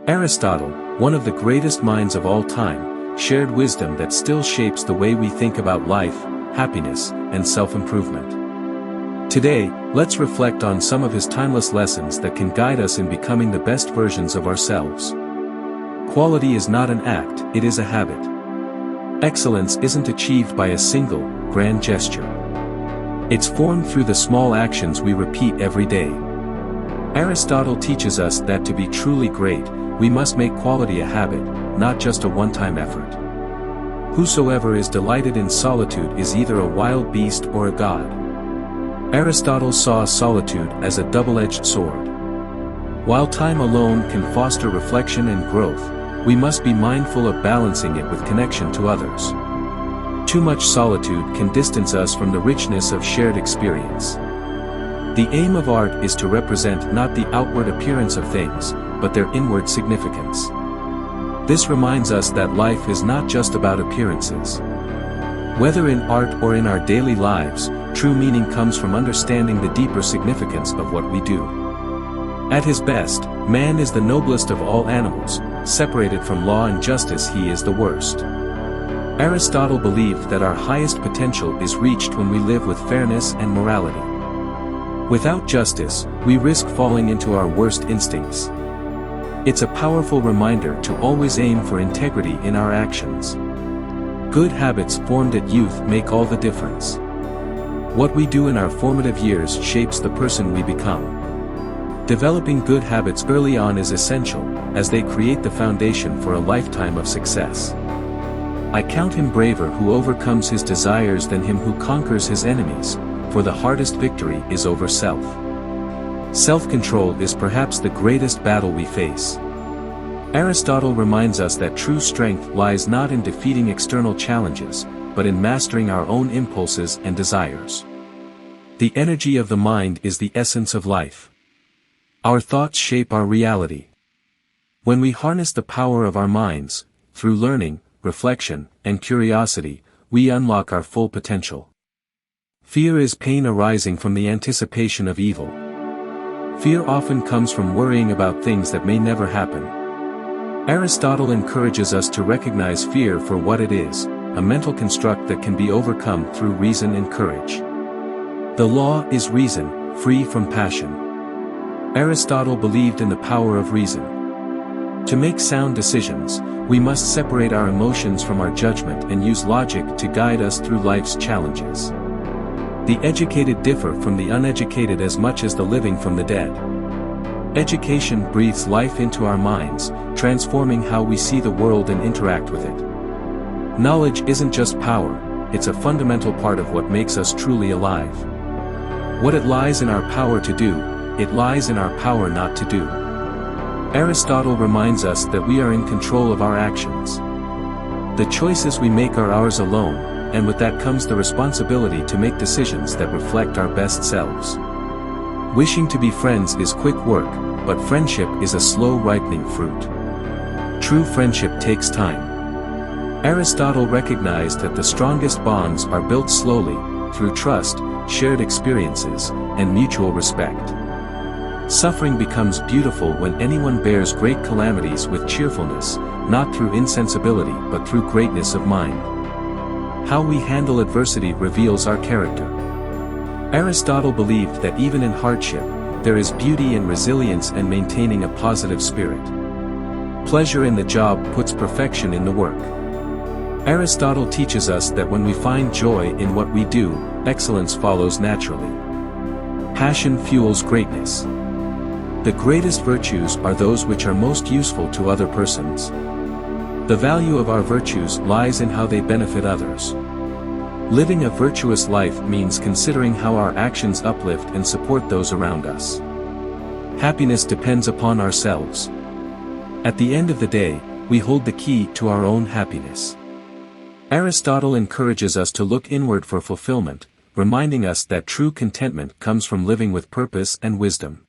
Aristotle, one of the greatest minds of all time, shared wisdom that still shapes the way we think about life, happiness, and self-improvement. Today, let's reflect on some of his timeless lessons that can guide us in becoming the best versions of ourselves. Quality is not an act, it is a habit. Excellence isn't achieved by a single, grand gesture. It's formed through the small actions we repeat every day. Aristotle teaches us that to be truly great, we must make quality a habit, not just a one-time effort. Whosoever is delighted in solitude is either a wild beast or a god. Aristotle saw solitude as a double-edged sword. While time alone can foster reflection and growth, we must be mindful of balancing it with connection to others. Too much solitude can distance us from the richness of shared experience. The aim of art is to represent not the outward appearance of things, but their inward significance. This reminds us that life is not just about appearances. Whether in art or in our daily lives, true meaning comes from understanding the deeper significance of what we do. At his best, man is the noblest of all animals; separated from law and justice he is the worst. Aristotle believed that our highest potential is reached when we live with fairness and morality. Without justice, we risk falling into our worst instincts. It's a powerful reminder to always aim for integrity in our actions. Good habits formed at youth make all the difference. What we do in our formative years shapes the person we become. Developing good habits early on is essential, as they create the foundation for a lifetime of success. I count him braver who overcomes his desires than him who conquers his enemies, for the hardest victory is over self. Self-control is perhaps the greatest battle we face. Aristotle reminds us that true strength lies not in defeating external challenges, but in mastering our own impulses and desires. The energy of the mind is the essence of life. Our thoughts shape our reality. When we harness the power of our minds, through learning, reflection, and curiosity, we unlock our full potential. Fear is pain arising from the anticipation of evil. Fear often comes from worrying about things that may never happen. Aristotle encourages us to recognize fear for what it is, a mental construct that can be overcome through reason and courage. The law is reason, free from passion. Aristotle believed in the power of reason. To make sound decisions, we must separate our emotions from our judgment and use logic to guide us through life's challenges. The educated differ from the uneducated as much as the living from the dead. Education breathes life into our minds, transforming how we see the world and interact with it. Knowledge isn't just power, it's a fundamental part of what makes us truly alive. What it lies in our power to do, it lies in our power not to do. Aristotle reminds us that we are in control of our actions. The choices we make are ours alone, and with that comes the responsibility to make decisions that reflect our best selves. Wishing to be friends is quick work, but friendship is a slow ripening fruit. True friendship takes time. Aristotle recognized that the strongest bonds are built slowly, through trust, shared experiences, and mutual respect. Suffering becomes beautiful when anyone bears great calamities with cheerfulness, not through insensibility but through greatness of mind. How we handle adversity reveals our character. Aristotle believed that even in hardship, there is beauty in resilience and maintaining a positive spirit. Pleasure in the job puts perfection in the work. Aristotle teaches us that when we find joy in what we do, excellence follows naturally. Passion fuels greatness. The greatest virtues are those which are most useful to other persons. The value of our virtues lies in how they benefit others. Living a virtuous life means considering how our actions uplift and support those around us. Happiness depends upon ourselves. At the end of the day, we hold the key to our own happiness. Aristotle encourages us to look inward for fulfillment, reminding us that true contentment comes from living with purpose and wisdom.